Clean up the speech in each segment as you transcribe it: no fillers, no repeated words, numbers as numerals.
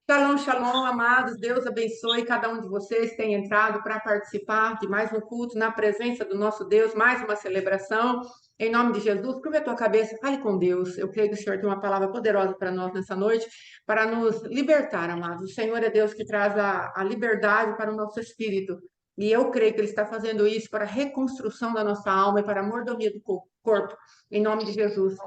Shalom, shalom, amados. Deus abençoe cada um de vocês que tem entrado para participar de mais um culto na presença do nosso Deus, mais uma celebração. Em nome de Jesus, curva a tua cabeça, fale com Deus. Eu creio que o Senhor tem uma palavra poderosa para nós nessa noite, para nos libertar, amados. O Senhor é Deus que traz a liberdade para o nosso espírito. E eu creio que Ele está fazendo isso para a reconstrução da nossa alma e para a mordomia do corpo. Em nome de Jesus.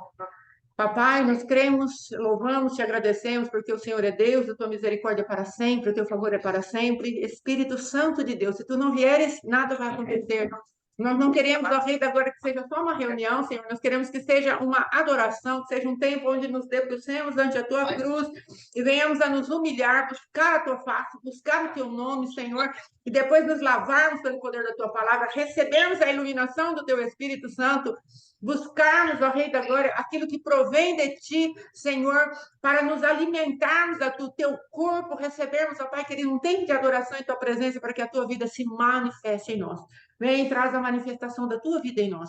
Papai, nós cremos, louvamos, te agradecemos, porque o Senhor é Deus, a tua misericórdia é para sempre, o teu favor é para sempre. Espírito Santo de Deus, se tu não vieres, nada vai acontecer. Nós não queremos, ó Rei, agora que seja só uma reunião, Senhor, nós queremos que seja uma adoração, que seja um tempo onde nos debrucemos ante a tua cruz e venhamos a nos humilhar, buscar a tua face, buscar o teu nome, Senhor, e depois nos lavarmos pelo poder da tua palavra, recebemos a iluminação do teu Espírito Santo, buscarmos, ó Rei da Glória, aquilo que provém de ti, Senhor, para nos alimentarmos do teu corpo, recebermos, ó Pai querido, um tempo de adoração em tua presença, para que a tua vida se manifeste em nós. Vem e traz a manifestação da tua vida em nós.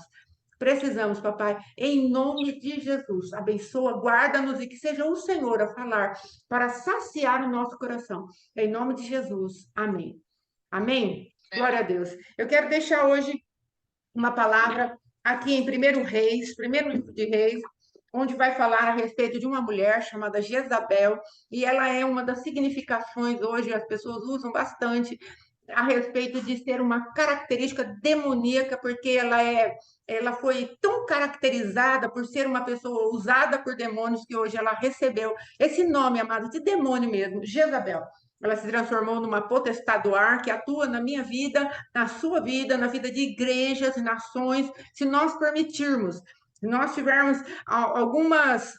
Precisamos, papai, em nome de Jesus, abençoa, guarda-nos e que seja o Senhor a falar para saciar o nosso coração. Em nome de Jesus, amém. Amém? Glória a Deus. Eu quero deixar hoje uma palavra aqui em Primeiro Reis, primeiro livro de Reis, onde vai falar a respeito de uma mulher chamada Jezabel, e ela é uma das significações hoje, as pessoas usam bastante a respeito de ser uma característica demoníaca, porque ela foi tão caracterizada por ser uma pessoa usada por demônios que hoje ela recebeu esse nome, amado, de demônio mesmo, Jezabel. Ela se transformou numa potestade do ar que atua na minha vida, na sua vida, na vida de igrejas e nações, se nós permitirmos. Se nós tivermos algumas,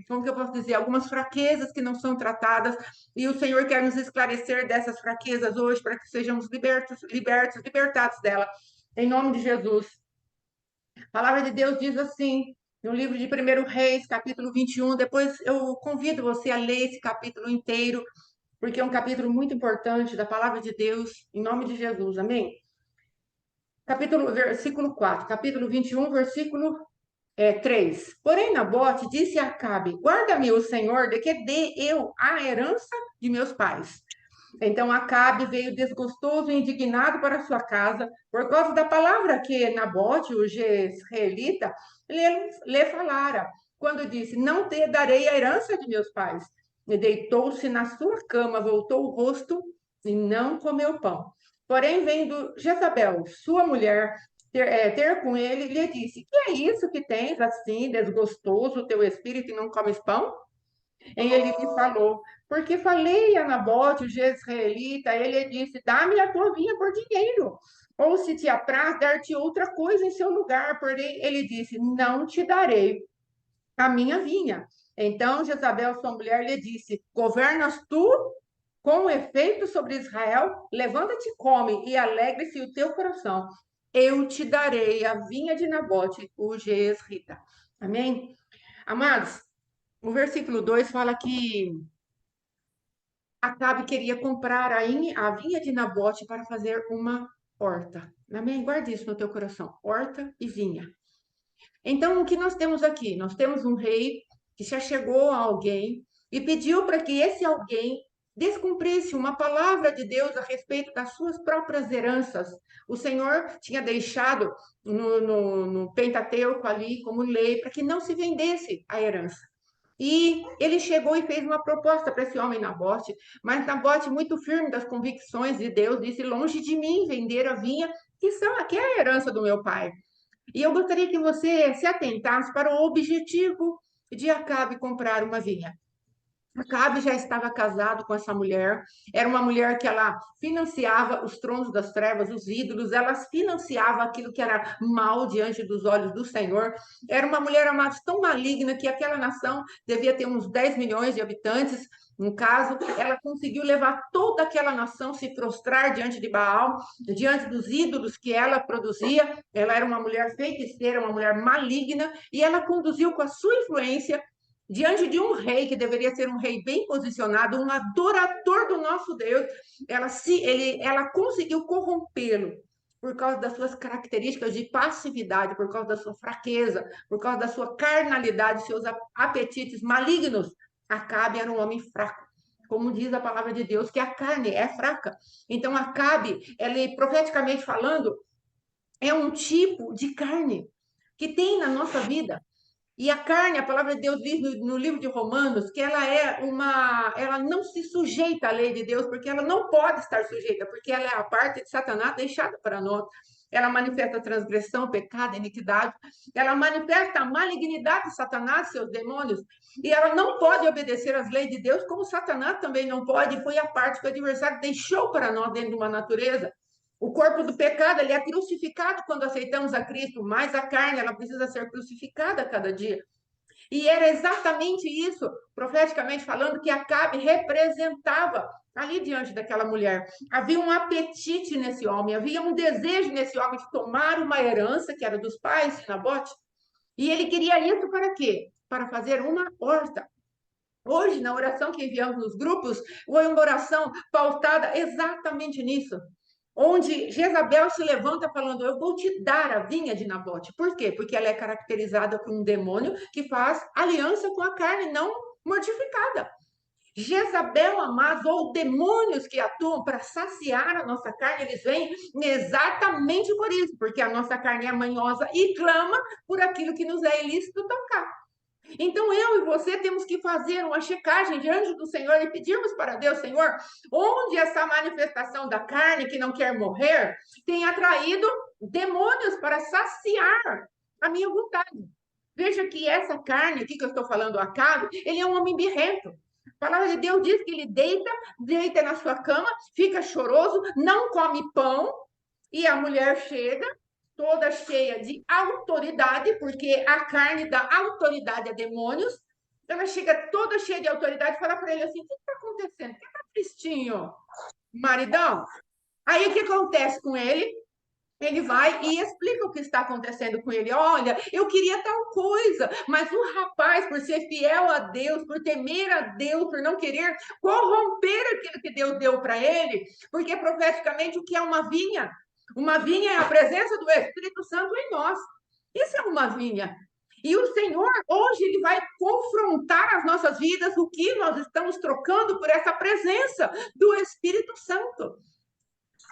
como que eu posso dizer, algumas fraquezas que não são tratadas, e o Senhor quer nos esclarecer dessas fraquezas hoje, para que sejamos libertados dela, em nome de Jesus. A palavra de Deus diz assim, no livro de Primeiro Reis, capítulo 21, depois eu convido você a ler esse capítulo inteiro, porque é um capítulo muito importante da palavra de Deus, em nome de Jesus, amém? Versículo 4, capítulo 21, versículo 3. Porém, Nabote disse a Acabe: guarda-me o Senhor de que dê eu a herança de meus pais. Então Acabe veio desgostoso e indignado para sua casa por causa da palavra que Nabote, o jezreelita, lhe falara, quando disse: não te darei a herança de meus pais. E deitou-se na sua cama, voltou o rosto e não comeu pão. Porém, vendo Jezabel, sua mulher, ter com ele, lhe disse: que é isso que tens assim, desgostoso o teu espírito e não comes pão? E ele lhe falou, porque falei a Nabote, o jezreelita, ele disse, dá-me a tua vinha por dinheiro, ou se te apraz, dar-te outra coisa em seu lugar. Porém, ele disse, não te darei a minha vinha. Então, Jezabel, sua mulher, lhe disse, governas tu com efeito sobre Israel? Levanta-te, come, e alegre-se o teu coração. Eu te darei a vinha de Nabote, o jezreelita. Amém? Amados, o versículo 2 fala que Acabe queria comprar a vinha de Nabote para fazer uma horta. Amém? Guarde isso no teu coração. Horta e vinha. Então, o que nós temos aqui? Nós temos um rei que já chegou a alguém e pediu para que esse alguém descumprisse uma palavra de Deus a respeito das suas próprias heranças. O Senhor tinha deixado no Pentateuco ali como lei para que não se vendesse a herança. E ele chegou e fez uma proposta para esse homem Nabote, mas Nabote, muito firme das convicções de Deus, disse: longe de mim vender a vinha, que é a herança do meu pai. E eu gostaria que você se atentasse para o objetivo de Acabe comprar uma vinha. Acabe já estava casado com essa mulher, era uma mulher que ela financiava os tronos das trevas, os ídolos, ela financiava aquilo que era mal diante dos olhos do Senhor. Era uma mulher, amados, tão maligna que aquela nação devia ter uns 10 milhões de habitantes. No caso, ela conseguiu levar toda aquela nação se prostrar diante de Baal, diante dos ídolos que ela produzia. Ela era uma mulher feiticeira, uma mulher maligna, e ela conduziu com a sua influência diante de um rei que deveria ser um rei bem posicionado, um adorador do nosso Deus, ela conseguiu corrompê-lo por causa das suas características de passividade, por causa da sua fraqueza, por causa da sua carnalidade, seus apetites malignos. Acabe era um homem fraco. como diz a palavra de Deus, que a carne é fraca. Então, Acabe, ele, profeticamente falando, é um tipo de carne que tem na nossa vida. E a carne, a palavra de Deus diz no livro de Romanos que ela não se sujeita à lei de Deus, porque ela não pode estar sujeita, porque ela é a parte de Satanás deixada para nós. Ela manifesta transgressão, pecado, iniquidade. Ela manifesta a malignidade de Satanás, seus demônios. E ela não pode obedecer às leis de Deus, como Satanás também não pode. Foi a parte que o adversário deixou para nós dentro de uma natureza. O corpo do pecado, ele é crucificado quando aceitamos a Cristo, mas a carne, ela precisa ser crucificada a cada dia. E era exatamente isso, profeticamente falando, que Acabe representava ali diante daquela mulher. Havia um apetite nesse homem, havia um desejo nesse homem de tomar uma herança que era dos pais de Nabote. E ele queria isso para quê? Para fazer uma horta. Hoje, na oração que enviamos nos grupos, foi uma oração pautada exatamente nisso, onde Jezabel se levanta falando: eu vou te dar a vinha de Nabote. Por quê? Porque ela é caracterizada por um demônio que faz aliança com a carne não mortificada. Jezabel, amados, ou demônios que atuam para saciar a nossa carne, eles vêm exatamente por isso, porque a nossa carne é manhosa e clama por aquilo que nos é ilícito tocar. Então, eu e você temos que fazer uma checagem diante do Senhor e pedirmos para Deus: Senhor, onde essa manifestação da carne que não quer morrer tem atraído demônios para saciar a minha vontade. Veja que essa carne aqui que eu estou falando, Acabe, ele é um homem birrento. A palavra de Deus diz que ele deita na sua cama, fica choroso, não come pão, e a mulher chega toda cheia de autoridade, porque a carne dá autoridade a demônios. Ela chega toda cheia de autoridade e fala para ele assim: o que está acontecendo? Por que está tristinho, maridão? Aí o que acontece com ele? Ele vai e explica o que está acontecendo com ele. Olha, eu queria tal coisa, mas o rapaz, por ser fiel a Deus, por temer a Deus, por não querer corromper aquilo que Deus deu para ele, porque profeticamente o que é uma vinha? Uma vinha é a presença do Espírito Santo em nós. Isso é uma vinha. E o Senhor, hoje, ele vai confrontar as nossas vidas, o que nós estamos trocando por essa presença do Espírito Santo.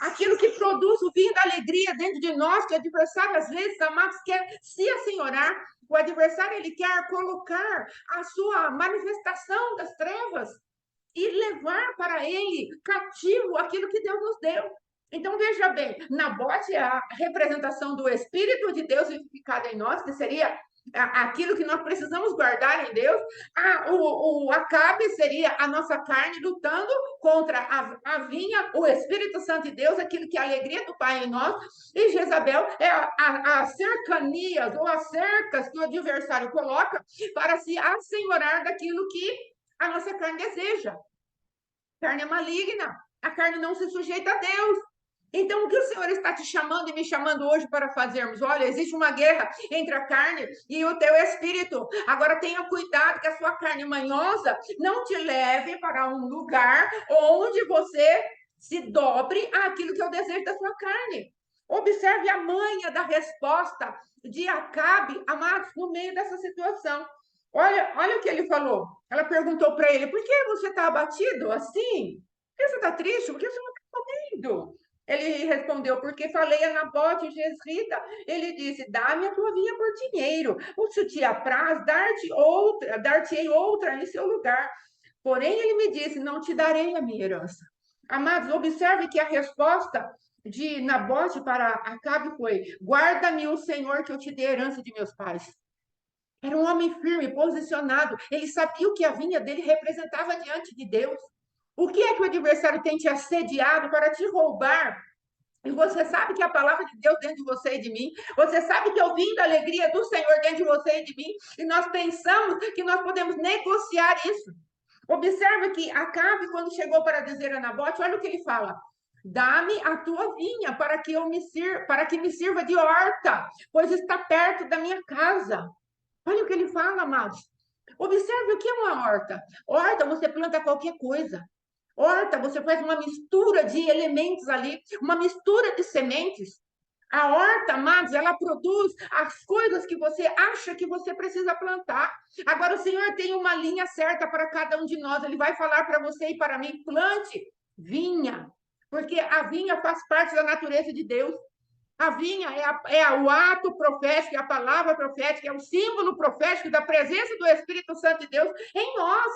Aquilo que produz o vinho da alegria dentro de nós, que o adversário, às vezes, amados, quer se assenhorar. O adversário, ele quer colocar a sua manifestação das trevas e levar para ele cativo aquilo que Deus nos deu. Então, veja bem, Nabote é a representação do Espírito de Deus vivificado em nós, que seria aquilo que nós precisamos guardar em Deus. O Acabe seria a nossa carne lutando contra a vinha, o Espírito Santo de Deus, aquilo que é a alegria do Pai em nós. E Jezabel é as cercanias ou as cercas que o adversário coloca para se assenhorar daquilo que a nossa carne deseja. A carne é maligna, a carne não se sujeita a Deus. Então, o que o Senhor está te chamando e me chamando hoje para fazermos? Olha, existe uma guerra entre a carne e o teu espírito. Agora, tenha cuidado que a sua carne manhosa não te leve para um lugar onde você se dobre àquilo que é o desejo da sua carne. Observe a manha da resposta de Acabe, amados, no meio dessa situação. Olha o que ele falou. Ela perguntou para ele: por que você está abatido assim? Por que você está triste? Por que você não está comendo? Ele respondeu: porque falei a Nabote Jezrita. Ele disse: dá-me a tua vinha por dinheiro. Ou se te apraz, dar-te-ei outra em seu lugar. Porém, ele me disse: não te darei a minha herança. Amados, observe que a resposta de Nabote para Acabe foi: guarda-me o Senhor que eu te dê a herança de meus pais. Era um homem firme, posicionado. Ele sabia o que a vinha dele representava diante de Deus. O que é que o adversário tem te assediado para te roubar? E você sabe que a palavra de Deus dentro de você e de mim, você sabe que eu vim da alegria do Senhor dentro de você e de mim, e nós pensamos que nós podemos negociar isso. Observa que Acabe, quando chegou para dizer a Nabote, olha o que ele fala: dá-me a tua vinha para que me sirva de horta, pois está perto da minha casa. Olha o que ele fala, amados. Observe o que é uma horta. Horta, você planta qualquer coisa. Horta, você faz uma mistura de elementos ali, uma mistura de sementes. A horta, amados, ela produz as coisas que você acha que você precisa plantar. Agora, o Senhor tem uma linha certa para cada um de nós. Ele vai falar para você e para mim: plante vinha, porque a vinha faz parte da natureza de Deus. A vinha o ato profético, é a palavra profética, é o símbolo profético da presença do Espírito Santo de Deus em nós.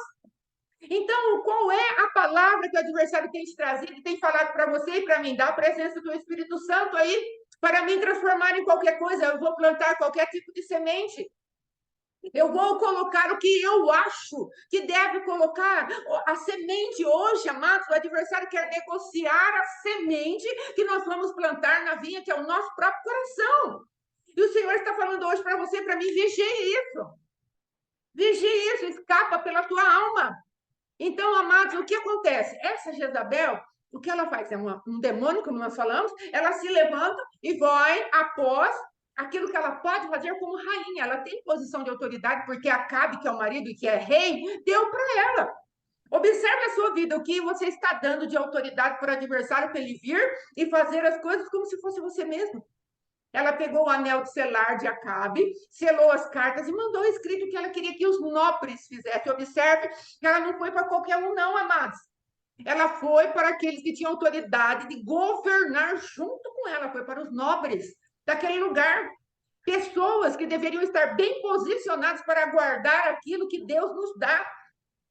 Então, qual é a palavra que o adversário tem te trazido, tem falado para você e para mim? Dá a presença do Espírito Santo aí, para me transformar em qualquer coisa. Eu vou plantar qualquer tipo de semente. Eu vou colocar o que eu acho que deve colocar. A semente hoje, amados, o adversário quer negociar a semente que nós vamos plantar na vinha, que é o nosso próprio coração. E o Senhor está falando hoje para você, para mim, vigie isso. Vigie isso, escapa pela tua alma. Então, amados, o que acontece? Essa Jezabel, o que ela faz? É um demônio, como nós falamos, ela se levanta e vai após aquilo que ela pode fazer como rainha. Ela tem posição de autoridade, porque Acabe, que é o marido e que é rei, deu para ela. Observe a sua vida, o que você está dando de autoridade para o adversário para ele vir e fazer as coisas como se fosse você mesmo. Ela pegou o anel de selar de Acabe, selou as cartas e mandou escrito que ela queria que os nobres fizessem. Observe que ela não foi para qualquer um, não, amados. Ela foi para aqueles que tinham autoridade de governar junto com ela, foi para os nobres daquele lugar. Pessoas que deveriam estar bem posicionadas para guardar aquilo que Deus nos dá.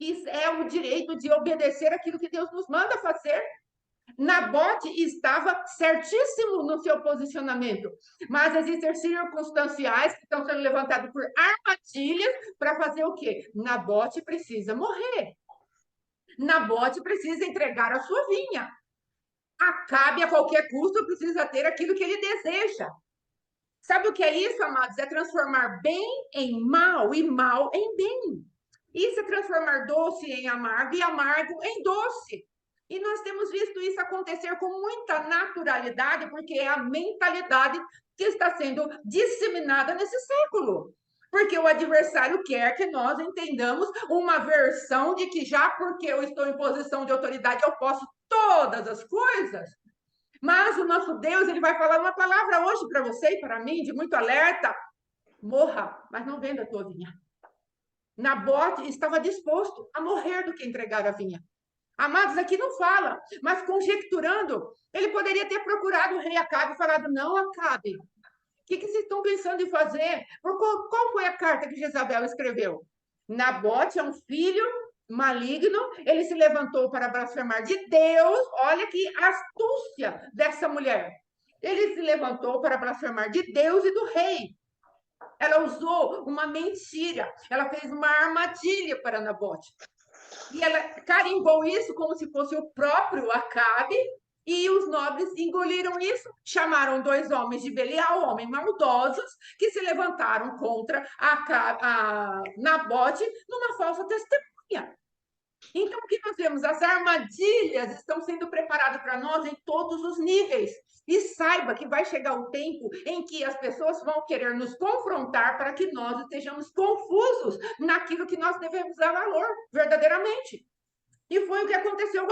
Isso é o direito de obedecer aquilo que Deus nos manda fazer. Nabote estava certíssimo no seu posicionamento, mas existem circunstanciais que estão sendo levantados por armadilhas para fazer o quê? Nabote precisa morrer. Nabote precisa entregar a sua vinha. Acabe a qualquer custo precisa ter aquilo que ele deseja. Sabe o que é isso, amados? É transformar bem em mal e mal em bem. Isso é transformar doce em amargo e amargo em doce. E nós temos visto isso acontecer com muita naturalidade, porque é a mentalidade que está sendo disseminada nesse século. Porque o adversário quer que nós entendamos uma versão de que já porque eu estou em posição de autoridade, eu posso todas as coisas. Mas o nosso Deus, ele vai falar uma palavra hoje para você e para mim, de muito alerta: morra, mas não venda a tua vinha. Nabote estava disposto a morrer do que entregar a vinha. Amados, aqui não fala, mas conjecturando, ele poderia ter procurado o rei Acabe e falado: não, Acabe, o que vocês estão pensando em fazer? Qual foi a carta que Jezabel escreveu? Nabote é um filho maligno, ele se levantou para blasfemar de Deus. Olha que astúcia dessa mulher. Ele se levantou para blasfemar de Deus e do rei. Ela usou uma mentira, ela fez uma armadilha para Nabote. E ela carimbou isso como se fosse o próprio Acabe, e os nobres engoliram isso, chamaram dois homens de Belial, homens maldosos, que se levantaram contra a Nabote numa falsa testemunha. Então, o que nós vemos? As armadilhas estão sendo preparadas para nós em todos os níveis. E saiba que vai chegar o tempo em que as pessoas vão querer nos confrontar para que nós estejamos confusos naquilo que nós devemos dar valor, verdadeiramente. E foi o que aconteceu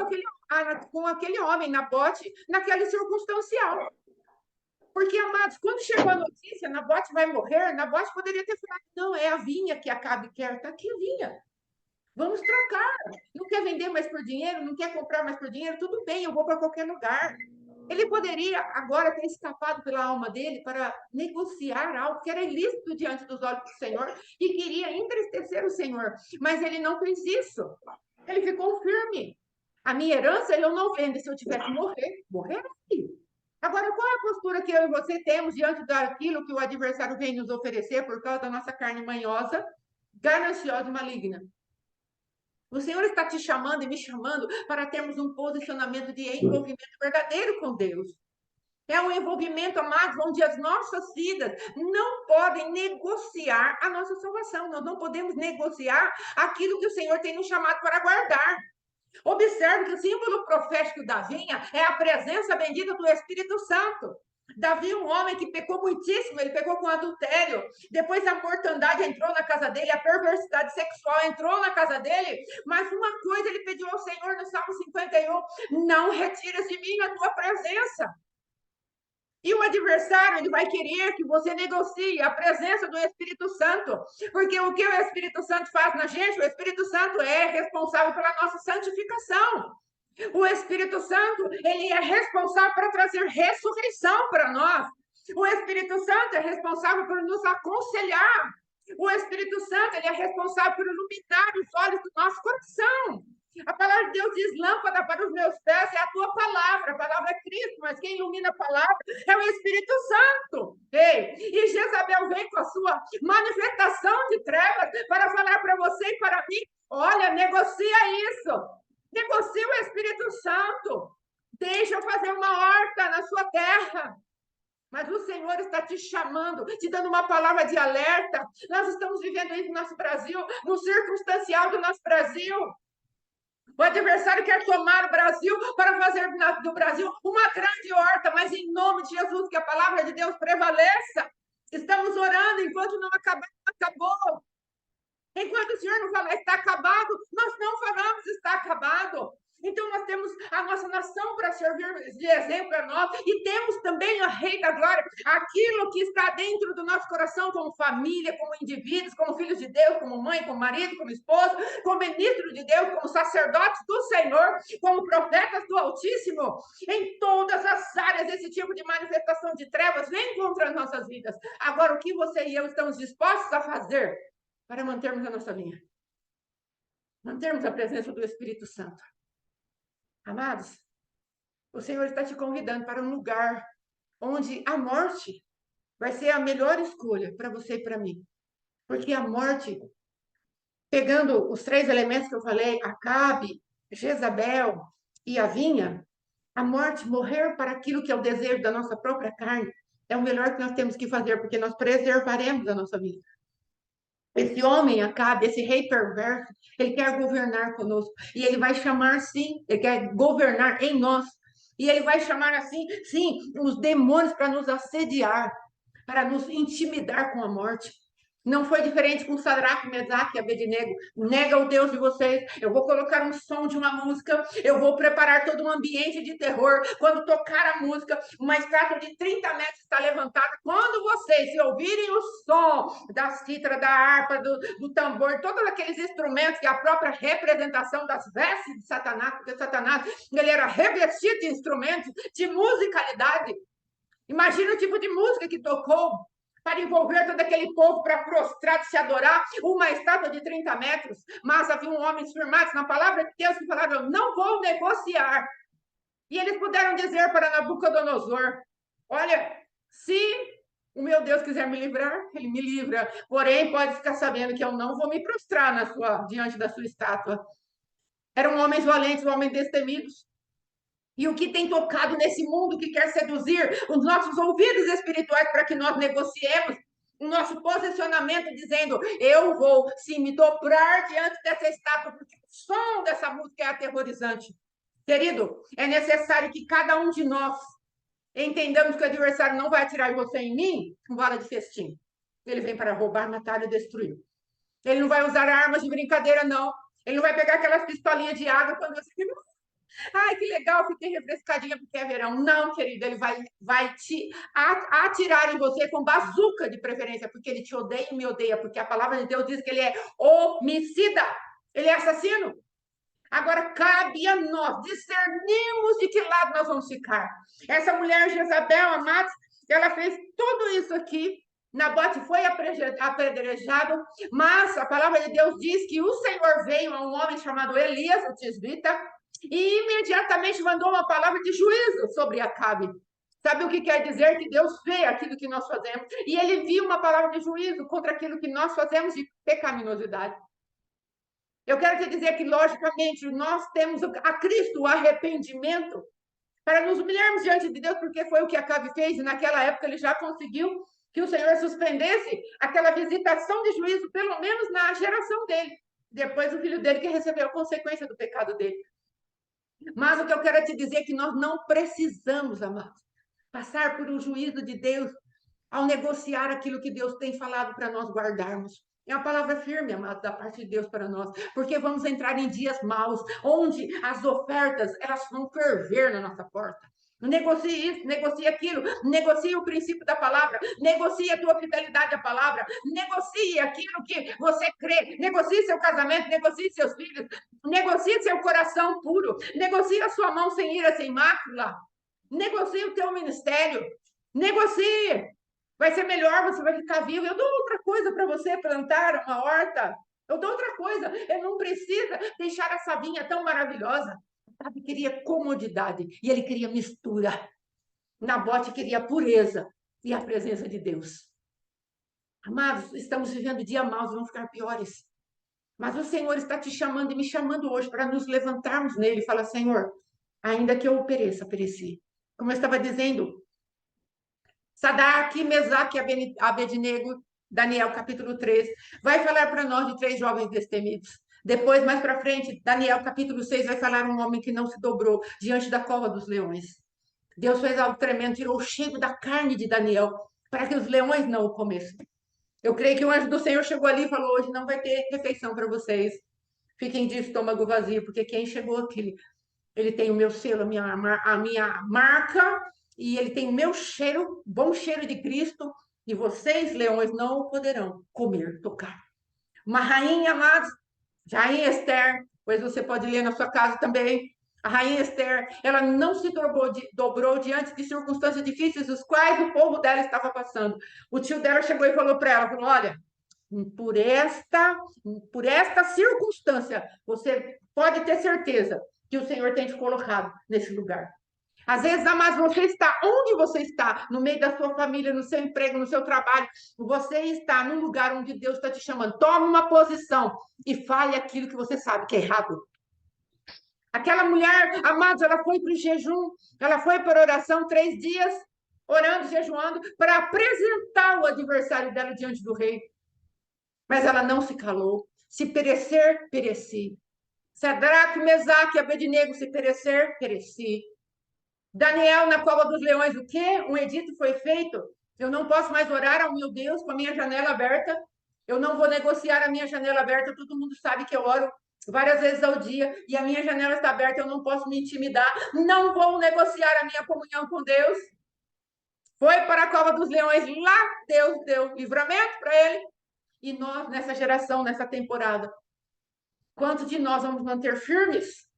com aquele homem, Nabote, naquele circunstancial. Porque, amados, quando chegou a notícia, Nabote vai morrer, Nabote poderia ter falado: não, é a vinha que Acabe quer, está aqui a vinha. Vamos trocar. Não quer vender mais por dinheiro? Não quer comprar mais por dinheiro? Tudo bem, eu vou para qualquer lugar. Ele poderia agora ter escapado pela alma dele para negociar algo que era ilícito diante dos olhos do Senhor e queria entristecer o Senhor. Mas ele não fez isso. Ele ficou firme. A minha herança eu não vendo. Se eu tiver que morrer, morrerei. Agora, qual é a postura que eu e você temos diante daquilo que o adversário vem nos oferecer por causa da nossa carne manhosa, gananciosa e maligna? O Senhor está te chamando e me chamando para termos um posicionamento de envolvimento verdadeiro com Deus. É um envolvimento, amados, onde as nossas vidas não podem negociar a nossa salvação. Nós não podemos negociar aquilo que o Senhor tem nos chamado para guardar. Observe que o símbolo profético da vinha é a presença bendita do Espírito Santo. Davi, um homem que pecou muitíssimo, ele pecou com adultério. Depois a mortandade entrou na casa dele, a perversidade sexual entrou na casa dele. Mas uma coisa ele pediu ao Senhor no Salmo 51: não retires de mim a tua presença. E o adversário, ele vai querer que você negocie a presença do Espírito Santo. Porque o que o Espírito Santo faz na gente? O Espírito Santo é responsável pela nossa santificação. O Espírito Santo, ele é responsável para trazer ressurreição para nós. O Espírito Santo é responsável por nos aconselhar. O Espírito Santo, ele é responsável por iluminar os olhos do nosso coração. A palavra de Deus diz: lâmpada para os meus pés é a tua palavra. A palavra é Cristo, mas quem ilumina a palavra é o Espírito Santo. Ei, e Jezabel vem com a sua manifestação de trevas para falar para você e para mim: olha, negocia isso. Negocia o Espírito Santo. Deixa eu fazer uma horta na sua terra. Mas o Senhor está te chamando, te dando uma palavra de alerta. Nós estamos vivendo isso no nosso Brasil, no circunstancial do nosso Brasil. O adversário quer tomar o Brasil para fazer do Brasil uma grande horta, mas em nome de Jesus, que a palavra de Deus prevaleça. Estamos orando enquanto não acabou. Enquanto o Senhor não falar está acabado, nós não falamos está acabado. Então, nós temos a nossa nação para servir de exemplo a nós, e temos também o Rei da Glória, aquilo que está dentro do nosso coração, como família, como indivíduos, como filhos de Deus, como mãe, como marido, como esposo, como ministro de Deus, como sacerdotes do Senhor, como profetas do Altíssimo. Em todas as áreas, esse tipo de manifestação de trevas vem contra as nossas vidas. Agora, o que você e eu estamos dispostos a fazer para mantermos a nossa linha? Mantermos a presença do Espírito Santo. Amados, o Senhor está te convidando para um lugar onde a morte vai ser a melhor escolha para você e para mim. Porque a morte, pegando os 3 elementos que eu falei, Acabe, Jezabel e a vinha, a morte, morrer para aquilo que é o desejo da nossa própria carne, é o melhor que nós temos que fazer, porque nós preservaremos a nossa vida. Esse homem, Acabe, esse rei perverso, ele quer governar conosco. E ele vai chamar, sim, ele quer governar em nós. E ele vai chamar, assim, sim, os demônios para nos assediar, para nos intimidar com a morte. Não foi diferente com Sadraque, Mesaque e Abednego. Nega o Deus de vocês. Eu vou colocar um som de uma música. Eu vou preparar todo um ambiente de terror. Quando tocar a música, uma estátua de 30 metros está levantada. Quando vocês se ouvirem o som da cítara, da harpa, do tambor, todos aqueles instrumentos que é a própria representação das vestes de Satanás, porque Satanás ele era revestido de instrumentos, de musicalidade. Imagina o tipo de música que tocou para envolver todo aquele povo para prostrar e se adorar, uma estátua de 30 metros. Mas havia homens firmados na palavra de Deus que falaram: eu não vou negociar. E eles puderam dizer para Nabucodonosor: olha, se o meu Deus quiser me livrar, ele me livra. Porém, pode ficar sabendo que eu não vou me prostrar diante da sua estátua. Eram homens valentes, homens destemidos. E o que tem tocado nesse mundo que quer seduzir os nossos ouvidos espirituais para que nós negociemos o nosso posicionamento, dizendo: eu vou sim me dobrar diante dessa estátua, porque o som dessa música é aterrorizante. Querido, é necessário que cada um de nós entendamos que o adversário não vai atirar em você e em mim com vara de festim. Ele vem para roubar, matar e destruir. Ele não vai usar armas de brincadeira, não. Ele não vai pegar aquelas pistolinhas de água quando você... Ai, que legal, fiquei refrescadinha porque é verão. Não, querido, ele vai te atirar em você com bazuca de preferência, porque ele te odeia e me odeia, porque a palavra de Deus diz que ele é homicida, ele é assassino. Agora, cabe a nós discernirmos de que lado nós vamos ficar. Essa mulher Jezabel, amados, ela fez tudo isso aqui. Nabote foi apedrejado, mas a palavra de Deus diz que o Senhor veio a um homem chamado Elias, o tisbita, e imediatamente mandou uma palavra de juízo sobre Acabe. Sabe o que quer dizer? Que Deus vê aquilo que nós fazemos, e ele viu uma palavra de juízo contra aquilo que nós fazemos de pecaminosidade. Eu quero te dizer que, logicamente, nós temos a Cristo, o arrependimento, para nos humilharmos diante de Deus, porque foi o que Acabe fez, e naquela época ele já conseguiu que o Senhor suspendesse aquela visitação de juízo, pelo menos na geração dele. Depois o filho dele que recebeu a consequência do pecado dele. Mas o que eu quero te dizer é que nós não precisamos, amados, passar por um juízo de Deus ao negociar aquilo que Deus tem falado para nós guardarmos. É uma palavra firme, amados, da parte de Deus para nós, porque vamos entrar em dias maus, onde as ofertas elas vão ferver na nossa porta. Negocie isso, negocie aquilo, negocie o princípio da palavra, negocie a tua fidelidade à palavra, negocie aquilo que você crê, negocie seu casamento, negocie seus filhos, negocie seu coração puro, negocie a sua mão sem ira, sem mácula, negocie o teu ministério, negocie. Vai ser melhor, você vai ficar vivo. Eu dou outra coisa para você plantar uma horta. Eu dou outra coisa. Eu não precisa deixar essa vinha tão maravilhosa. Sabe, queria comodidade e ele queria mistura. Nabote queria pureza e a presença de Deus. Amados, estamos vivendo dias maus, vão ficar piores. Mas o Senhor está te chamando e me chamando hoje para nos levantarmos nele e falar: Senhor, ainda que eu pereça, pereci. Como eu estava dizendo, Sadraque, Mesaque e Abednego, Daniel capítulo 3, vai falar para nós de três jovens destemidos. Depois, mais para frente, Daniel capítulo 6 vai falar um homem que não se dobrou diante da cova dos leões. Deus fez algo tremendo, tirou o cheiro da carne de Daniel para que os leões não o comessem. Eu creio que o anjo do Senhor chegou ali e falou: hoje não vai ter refeição para vocês. Fiquem de estômago vazio, porque quem chegou aqui, ele tem o meu selo, a minha marca, e ele tem o meu cheiro, bom cheiro de Cristo, e vocês, leões, não o poderão comer, tocar. Uma rainha, amados, Rainha Esther, pois você pode ler na sua casa também. A Rainha Esther, ela não se dobrou diante de circunstâncias difíceis, os quais o povo dela estava passando. O tio dela chegou e falou para ela, falou, olha, por esta, por esta circunstância, você pode ter certeza que o Senhor tem te colocado nesse lugar. Às vezes, mas você está onde você está, no meio da sua família, no seu emprego, no seu trabalho, você está num lugar onde Deus está te chamando. Tome uma posição e fale aquilo que você sabe que é errado. Aquela mulher, amados, ela foi para o jejum, ela foi para a oração 3 dias, orando, jejuando, para apresentar o adversário dela diante do rei. Mas ela não se calou. Se perecer, pereci. Sadraque, Mesaque e Abednego, se perecer, pereci. Daniel na cova dos leões, o quê? Um edito foi feito. Eu não posso mais orar ao meu Deus com a minha janela aberta. Eu não vou negociar a minha janela aberta. Todo mundo sabe que eu oro várias vezes ao dia e a minha janela está aberta. Eu não posso me intimidar. Não vou negociar a minha comunhão com Deus. Foi para a cova dos leões. Lá Deus deu livramento para ele. E nós, nessa geração, nessa temporada, quantos de nós vamos manter firmes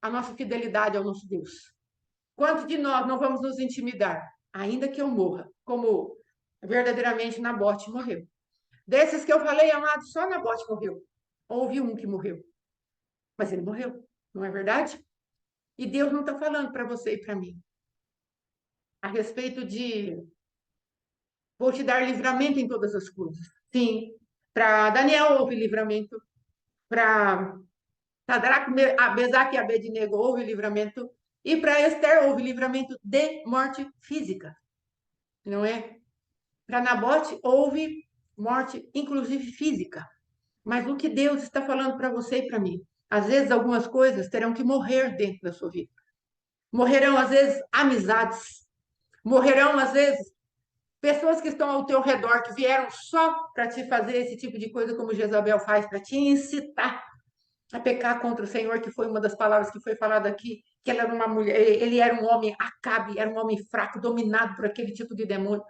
a nossa fidelidade ao nosso Deus? Quantos de nós não vamos nos intimidar, ainda que eu morra, como verdadeiramente Nabote morreu? Desses que eu falei, amado, só Nabote morreu. Houve um que morreu, mas ele morreu, não é verdade? E Deus não está falando para você e para mim a respeito de vou te dar livramento em todas as coisas. Sim, para Daniel houve livramento, para Sadraque, Mesaque e Abednego houve livramento, e para Esther houve livramento de morte física, não é? Para Nabote houve morte, inclusive física. Mas o que Deus está falando para você e para mim? Às vezes algumas coisas terão que morrer dentro da sua vida. Morrerão, às vezes, amizades. Morrerão, às vezes, pessoas que estão ao teu redor, que vieram só para te fazer esse tipo de coisa como Jezabel faz, para te incitar a pecar contra o Senhor, que foi uma das palavras que foi falada aqui, que ela era uma mulher, ele era um homem Acabe, era um homem fraco, dominado por aquele tipo de demônio.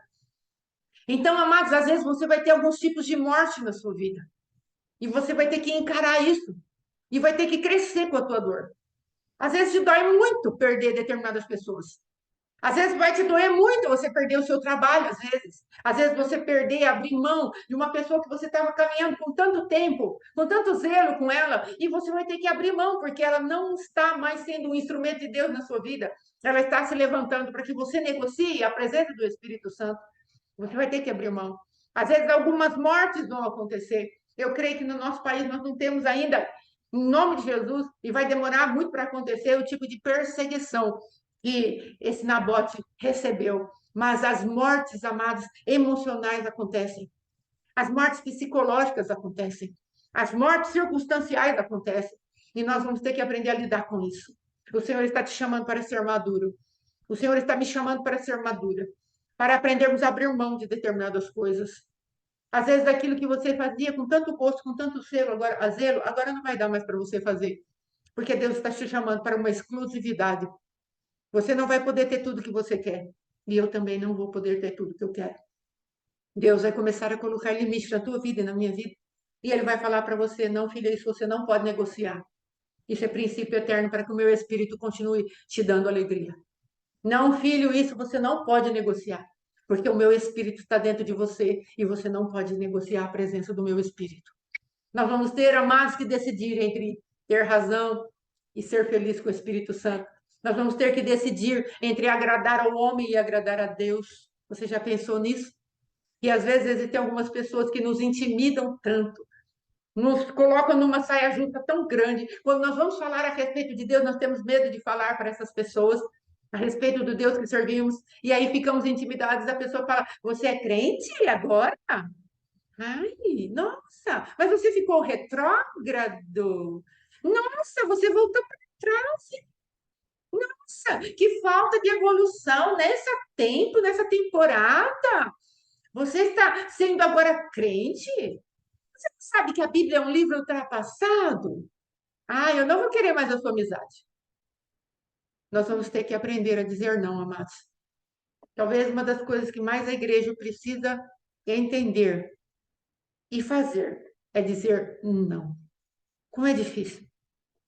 Então, amados, às vezes você vai ter alguns tipos de morte na sua vida. E você vai ter que encarar isso. E vai ter que crescer com a tua dor. Às vezes te dói muito perder determinadas pessoas. Às vezes vai te doer muito você perder o seu trabalho, às vezes. Às vezes você perder, abrir mão de uma pessoa que você estava caminhando com tanto tempo, com tanto zelo com ela, e você vai ter que abrir mão, porque ela não está mais sendo um instrumento de Deus na sua vida. Ela está se levantando para que você negocie a presença do Espírito Santo. Você vai ter que abrir mão. Às vezes algumas mortes vão acontecer. Eu creio que no nosso país nós não temos ainda, em nome de Jesus, e vai demorar muito para acontecer o tipo de perseguição que esse Nabote recebeu. Mas as mortes, amados, emocionais acontecem. As mortes psicológicas acontecem. As mortes circunstanciais acontecem. E nós vamos ter que aprender a lidar com isso. O Senhor está te chamando para ser maduro. O Senhor está me chamando para ser madura. Para aprendermos a abrir mão de determinadas coisas. Às vezes, aquilo que você fazia com tanto gosto, com tanto zelo, agora não vai dar mais para você fazer. Porque Deus está te chamando para uma exclusividade. Você não vai poder ter tudo que você quer. E eu também não vou poder ter tudo que eu quero. Deus vai começar a colocar limite na tua vida e na minha vida. E Ele vai falar para você: não, filha, isso você não pode negociar. Isso é princípio eterno para que o meu espírito continue te dando alegria. Não, filho, isso você não pode negociar. Porque o meu espírito está dentro de você e você não pode negociar a presença do meu espírito. Nós vamos ter, amados, que decidir entre ter razão e ser feliz com o Espírito Santo. Nós vamos ter que decidir entre agradar ao homem e agradar a Deus. Você já pensou nisso? E às vezes existem algumas pessoas que nos intimidam tanto, nos colocam numa saia justa tão grande. Quando nós vamos falar a respeito de Deus, nós temos medo de falar para essas pessoas a respeito do Deus que servimos, e aí ficamos intimidados. A pessoa fala: Você é crente agora? Ai, nossa, mas você ficou retrógrado? Nossa, você voltou para trás. Nossa, que falta de evolução nesse tempo, nessa temporada. Você está sendo agora crente? Você não sabe que a Bíblia é um livro ultrapassado? Ah, eu não vou querer mais a sua amizade. Nós vamos ter que aprender a dizer não, amados. Talvez uma das coisas que mais a igreja precisa entender e fazer é dizer não. Como é difícil.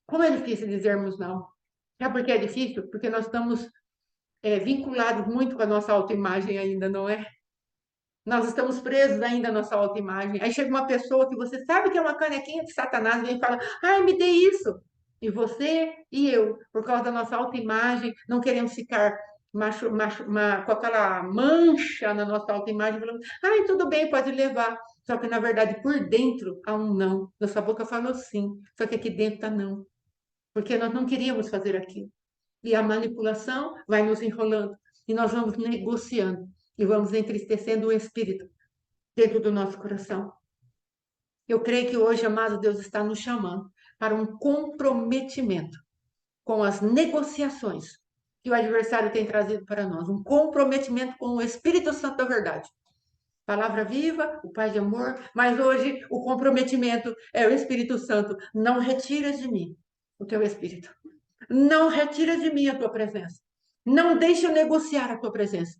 Como é difícil dizermos não. Sabe por que é difícil? Porque nós estamos vinculados muito com a nossa autoimagem ainda, não é? Nós estamos presos ainda à nossa autoimagem. Aí chega uma pessoa que você sabe que é uma canequinha de Satanás e vem e fala: Ai, me dê isso. E você e eu, por causa da nossa autoimagem, não queremos ficar com aquela mancha na nossa autoimagem, falando: Ai, tudo bem, pode levar. Só que, na verdade, por dentro há um não. Nossa boca falou sim, só que aqui dentro está não. Porque nós não queríamos fazer aquilo. E a manipulação vai nos enrolando. E nós vamos negociando. E vamos entristecendo o espírito dentro do nosso coração. Eu creio que hoje, amado, Deus está nos chamando para um comprometimento com as negociações que o adversário tem trazido para nós. Um comprometimento com o Espírito Santo da verdade. Palavra viva, o Pai de amor, mas hoje o comprometimento é o Espírito Santo. Não retiras de mim o teu Espírito. Não retira de mim a tua presença. Não deixe eu negociar a tua presença.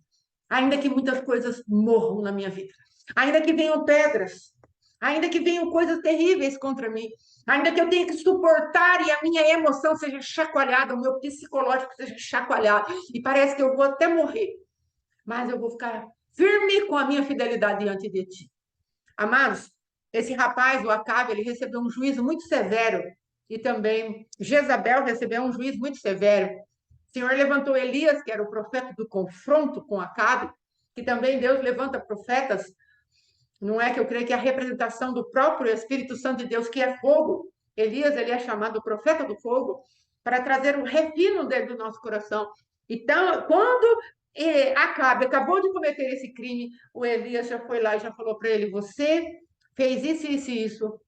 Ainda que muitas coisas morram na minha vida. Ainda que venham pedras. Ainda que venham coisas terríveis contra mim. Ainda que eu tenha que suportar e a minha emoção seja chacoalhada, o meu psicológico seja chacoalhado. E parece que eu vou até morrer. Mas eu vou ficar firme com a minha fidelidade diante de ti. Amados, esse rapaz, o Acabe, ele recebeu um juízo muito severo e também Jezabel recebeu um juízo muito severo. O Senhor levantou Elias, que era o profeta do confronto com Acabe, que também Deus levanta profetas, não é que eu creio que é a representação do próprio Espírito Santo de Deus, que é fogo. Elias, ele é chamado o profeta do fogo, para trazer o refino dentro do nosso coração. Então, quando Acabe acabou de cometer esse crime, o Elias já foi lá e já falou para ele: Você fez isso, isso e isso,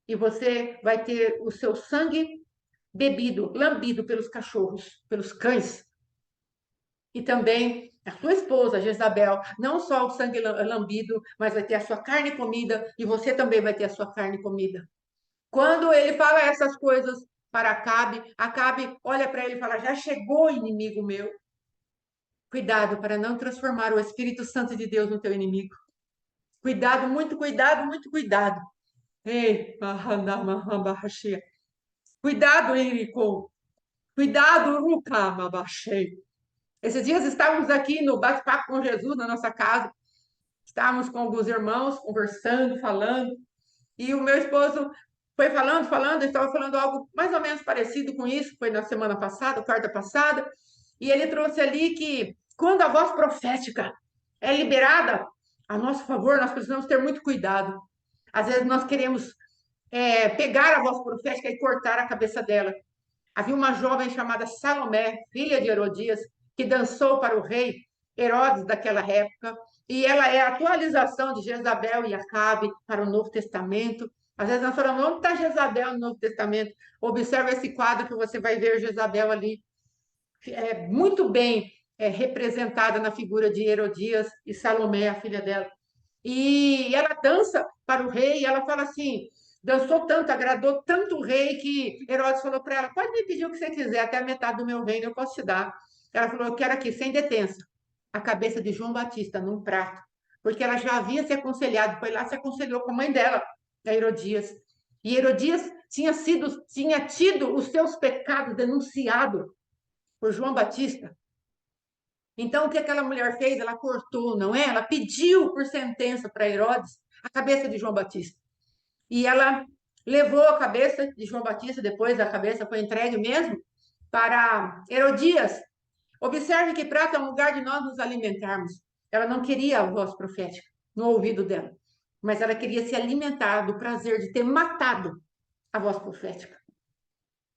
e você vai ter o seu sangue bebido, lambido pelos cachorros, pelos cães. E também a sua esposa, Jezabel, não só o sangue lambido, mas vai ter a sua carne comida, e você também vai ter a sua carne comida. Quando ele fala essas coisas para Acabe, Acabe olha para ele e fala: Já chegou, inimigo meu. Cuidado para não transformar o Espírito Santo de Deus no teu inimigo. Cuidado, muito cuidado, muito cuidado. Ei, cuidado, Henrico. Cuidado, Ruka, Mabachei. Esses dias estávamos aqui no bate-papo com Jesus na nossa casa. Estávamos com alguns irmãos conversando, falando, e o meu esposo foi falando, falando, estava falando algo mais ou menos parecido com isso, foi na semana passada, quarta passada, e ele trouxe ali que quando a voz profética é liberada a nosso favor, nós precisamos ter muito cuidado. Às vezes nós queremos pegar a voz profética e cortar a cabeça dela. Havia uma jovem chamada Salomé, filha de Herodias, que dançou para o rei Herodes daquela época, e ela é a atualização de Jezabel e Acabe para o Novo Testamento. Às vezes nós falamos: onde está Jezabel no Novo Testamento? Observe esse quadro que você vai ver Jezabel ali, muito bem representada na figura de Herodias e Salomé, a filha dela. E ela dança para o rei, e ela fala assim: dançou tanto, agradou tanto o rei, que Herodes falou para ela: Pode me pedir o que você quiser, até a metade do meu reino eu posso te dar. Ela falou: eu quero aqui, sem detença, a cabeça de João Batista num prato, porque ela já havia se aconselhado, foi lá se aconselhou com a mãe dela, a Herodias. E Herodias tinha tido os seus pecados denunciados por João Batista. Então, o que aquela mulher fez? Ela cortou, não é? Ela pediu por sentença para Herodes a cabeça de João Batista. E ela levou a cabeça de João Batista, depois a cabeça foi entregue mesmo para Herodias. Observe que prata é um lugar de nós nos alimentarmos. Ela não queria a voz profética no ouvido dela, mas ela queria se alimentar do prazer de ter matado a voz profética.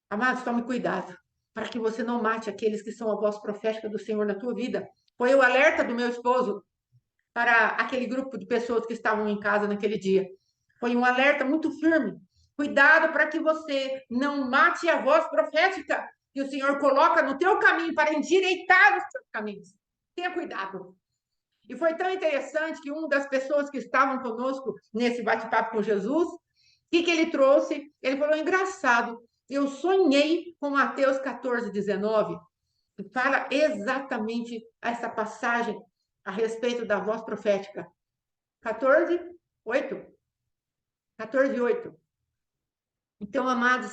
Amados, tome cuidado para que você não mate aqueles que são a voz profética do Senhor na tua vida. Foi o alerta do meu esposo para aquele grupo de pessoas que estavam em casa naquele dia. Foi um alerta muito firme. Cuidado para que você não mate a voz profética que o Senhor coloca no teu caminho para endireitar os teus caminhos. Tenha cuidado. E foi tão interessante que uma das pessoas que estavam conosco nesse bate-papo com Jesus, o que ele trouxe? Ele falou: engraçado, eu sonhei com Mateus 14:19, que fala exatamente essa passagem a respeito da voz profética. 14:8. 14:8. Então, amados,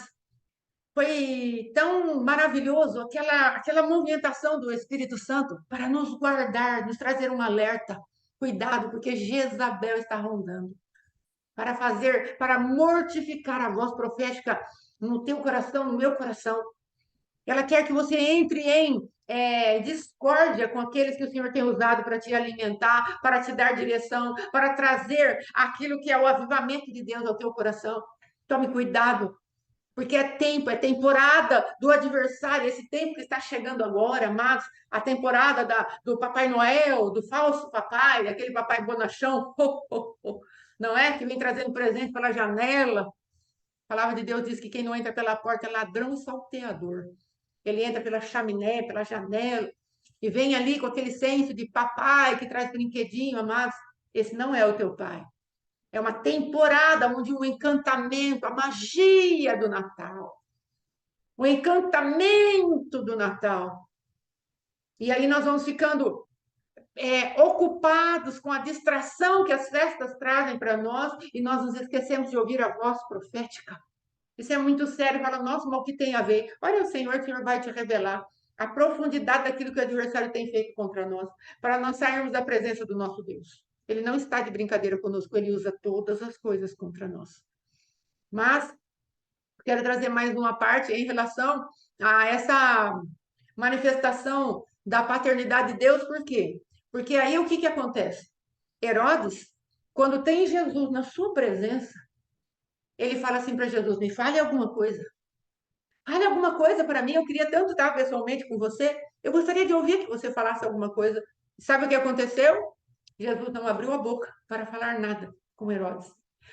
foi tão maravilhoso aquela movimentação do Espírito Santo para nos guardar, nos trazer um alerta. Cuidado, porque Jezabel está rondando para mortificar a voz profética no teu coração, no meu coração. Ela quer que você entre em discórdia com aqueles que o Senhor tem usado para te alimentar, para te dar direção, para trazer aquilo que é o avivamento de Deus ao teu coração. Tome cuidado, porque é tempo, é temporada do adversário, esse tempo que está chegando agora, amados, a temporada do Papai Noel, do falso papai, aquele papai bonachão, não é? Que vem trazendo presente pela janela. A palavra de Deus diz que quem não entra pela porta é ladrão e salteador. Ele entra pela chaminé, pela janela, e vem ali com aquele senso de papai que traz brinquedinho, amados. Esse não é o teu pai. É uma temporada onde o encantamento, a magia do Natal, o encantamento do Natal. E aí nós vamos ficando ocupados com a distração que as festas trazem para nós e nós nos esquecemos de ouvir a voz profética. Isso é muito sério. Fala: nossa, mas o que tem a ver? Olha, o Senhor vai te revelar a profundidade daquilo que o adversário tem feito contra nós, para nós sairmos da presença do nosso Deus. Ele não está de brincadeira conosco, ele usa todas as coisas contra nós. Mas quero trazer mais uma parte em relação a essa manifestação da paternidade de Deus. Por quê? Porque aí o que acontece? Herodes, quando tem Jesus na sua presença, ele fala assim para Jesus: me fale alguma coisa. Fale alguma coisa para mim, eu queria tanto estar pessoalmente com você. Eu gostaria de ouvir que você falasse alguma coisa. Sabe o que aconteceu? Jesus não abriu a boca para falar nada com Herodes.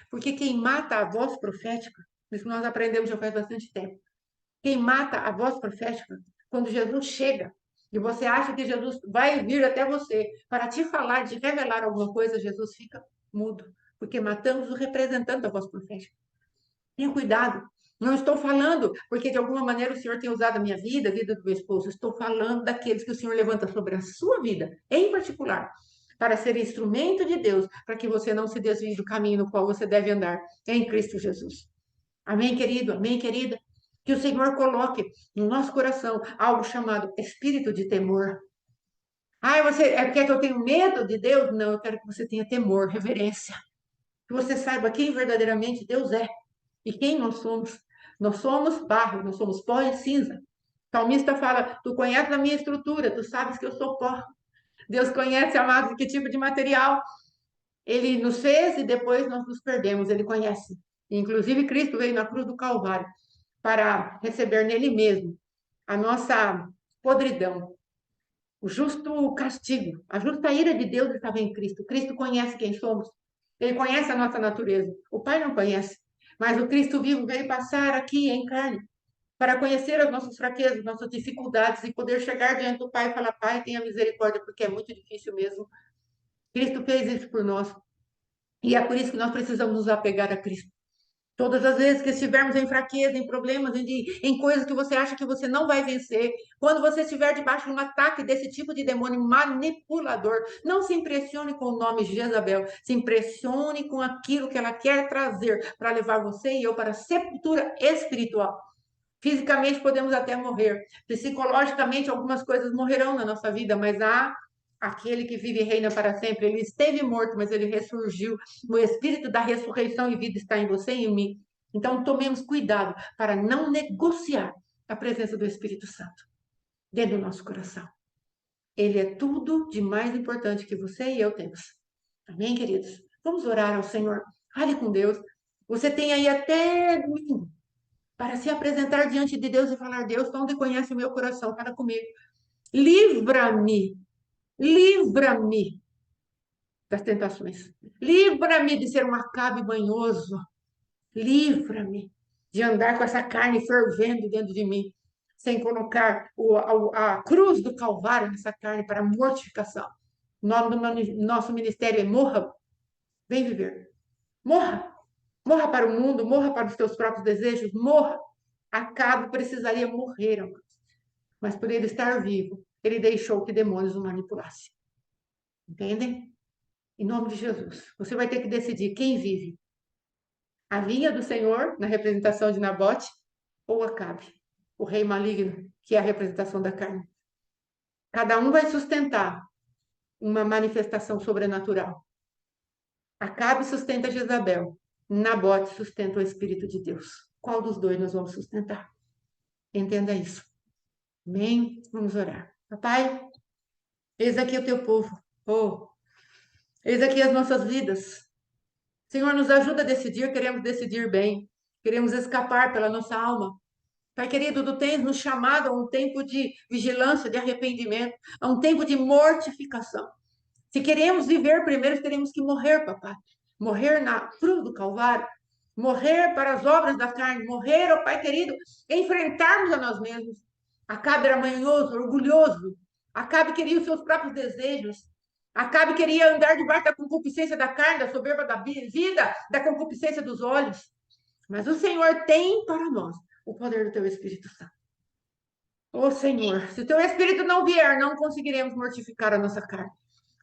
Porque quem mata a voz profética, isso nós aprendemos já faz bastante tempo. Quem mata a voz profética, quando Jesus chega e você acha que Jesus vai vir até você para te falar, te revelar alguma coisa, Jesus fica mudo. Porque matamos o representante da voz profética. Tenha cuidado. Não estou falando porque de alguma maneira o Senhor tem usado a minha vida, a vida do meu esposo. Estou falando daqueles que o Senhor levanta sobre a sua vida, em particular, para ser instrumento de Deus, para que você não se desvie do caminho no qual você deve andar em Cristo Jesus. Amém, querido? Amém, querida? Que o Senhor coloque no nosso coração algo chamado espírito de temor. Ah, você quer que eu tenha medo de Deus? Não, eu quero que você tenha temor, reverência. Que você saiba quem verdadeiramente Deus é. E quem nós somos? Nós somos barro, nós somos pó e cinza. O salmista fala: tu conheces a minha estrutura, tu sabes que eu sou pó. Deus conhece, amados, que tipo de material ele nos fez e depois nós nos perdemos. Ele conhece. Inclusive, Cristo veio na cruz do Calvário para receber nele mesmo a nossa podridão, o justo castigo, a justa ira de Deus estava em Cristo. Cristo conhece quem somos. Ele conhece a nossa natureza. O Pai não conhece. Mas o Cristo vivo veio passar aqui em carne para conhecer as nossas fraquezas, nossas dificuldades e poder chegar diante do Pai e falar: Pai, tenha misericórdia, porque é muito difícil mesmo. Cristo fez isso por nós. E é por isso que nós precisamos nos apegar a Cristo. Todas as vezes que estivermos em fraqueza, em problemas, em coisas que você acha que você não vai vencer, quando você estiver debaixo de um ataque desse tipo de demônio manipulador, não se impressione com o nome de Jezabel, se impressione com aquilo que ela quer trazer para levar você e eu para a sepultura espiritual. Fisicamente podemos até morrer, psicologicamente algumas coisas morrerão na nossa vida, mas há aquele que vive e reina para sempre. Ele esteve morto, mas ele ressurgiu. O espírito da ressurreição e vida está em você e em mim. Então tomemos cuidado para não negociar a presença do Espírito Santo dentro do nosso coração. Ele é tudo de mais importante que você e eu temos. Amém, queridos? Vamos orar ao Senhor. Fale com Deus. Você tem aí até domingo para se apresentar diante de Deus e falar: Deus, onde conhece o meu coração, fala comigo. Livra-me, livra-me das tentações. Livra-me de ser um Acabe manhoso. Livra-me de andar com essa carne fervendo dentro de mim, sem colocar a cruz do Calvário nessa carne para mortificação. O nome do nosso ministério é Morra, vem viver. Morra. Morra para o mundo, morra para os teus próprios desejos, morra. Acabe precisaria morrer, amados. Mas por ele estar vivo, ele deixou que demônios o manipulassem. Entendem? Em nome de Jesus. Você vai ter que decidir quem vive. A vinha do Senhor, na representação de Nabote, ou Acabe, o rei maligno, que é a representação da carne. Cada um vai sustentar uma manifestação sobrenatural. Acabe sustenta Jezabel. Nabote sustenta o Espírito de Deus. Qual dos dois nós vamos sustentar? Entenda isso. Amém? Vamos orar. Papai, eis aqui o teu povo. Oh, eis aqui as nossas vidas. Senhor, nos ajuda a decidir, queremos decidir bem. Queremos escapar pela nossa alma. Pai querido, tu tens nos chamado a um tempo de vigilância, de arrependimento, a um tempo de mortificação. Se queremos viver, primeiro teremos que morrer, papai. Morrer na cruz do Calvário, morrer para as obras da carne, morrer, ó Pai querido, enfrentarmos a nós mesmos. Acabe era manhoso, orgulhoso. Acabe queria os seus próprios desejos. Acabe queria andar debaixo da concupiscência da carne, da soberba da vida, da concupiscência dos olhos. Mas o Senhor tem para nós o poder do teu Espírito Santo. Ô Senhor, se o teu Espírito não vier, não conseguiremos mortificar a nossa carne.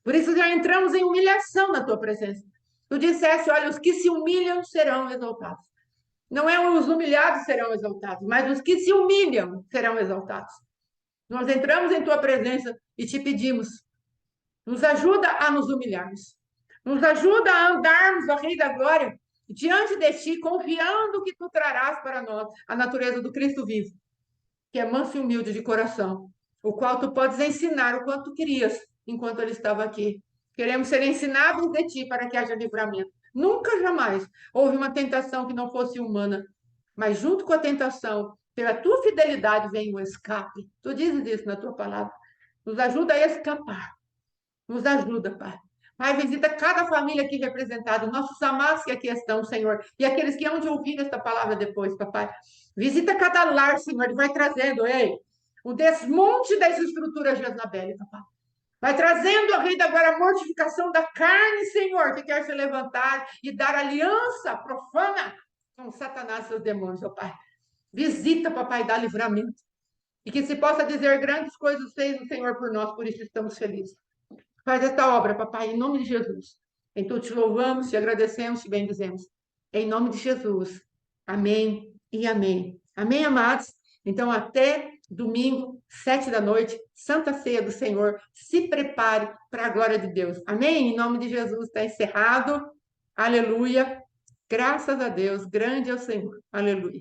Por isso já entramos em humilhação na tua presença. Tu disseste, olha, os que se humilham serão exaltados. Não é os humilhados serão exaltados, mas os que se humilham serão exaltados. Nós entramos em tua presença e te pedimos, nos ajuda a nos humilharmos. Nos ajuda a andarmos, ó Rei da Glória, diante de ti, confiando que tu trarás para nós a natureza do Cristo vivo, que é manso e humilde de coração, o qual tu podes ensinar o quanto tu querias enquanto ele estava aqui. Queremos ser ensinados de ti para que haja livramento. Nunca, jamais houve uma tentação que não fosse humana, mas junto com a tentação, pela tua fidelidade vem o escape. Tu dizes isso na tua palavra. Nos ajuda a escapar. Nos ajuda, Pai. Pai, visita cada família aqui representada, nossos amados que aqui estão, Senhor, e aqueles que hão de ouvir esta palavra depois, papai. Visita cada lar, Senhor, e vai trazendo, ei, o desmonte das estruturas Jezabel, papai. Vai trazendo, ó Rei da Glória, a mortificação da carne, Senhor, que quer se levantar e dar aliança profana com Satanás e seus demônios, ó Pai. Visita, papai, dá livramento. E que se possa dizer grandes coisas fez o Senhor por nós, por isso estamos felizes. Faz esta obra, papai, em nome de Jesus. Então te louvamos, te agradecemos, te bendizemos. Em nome de Jesus. Amém e amém. Amém, amados? Então, até domingo, 7 da noite, Santa Ceia do Senhor. Se prepare para a glória de Deus. Amém? Em nome de Jesus, está encerrado. Aleluia. Graças a Deus. Grande é o Senhor. Aleluia.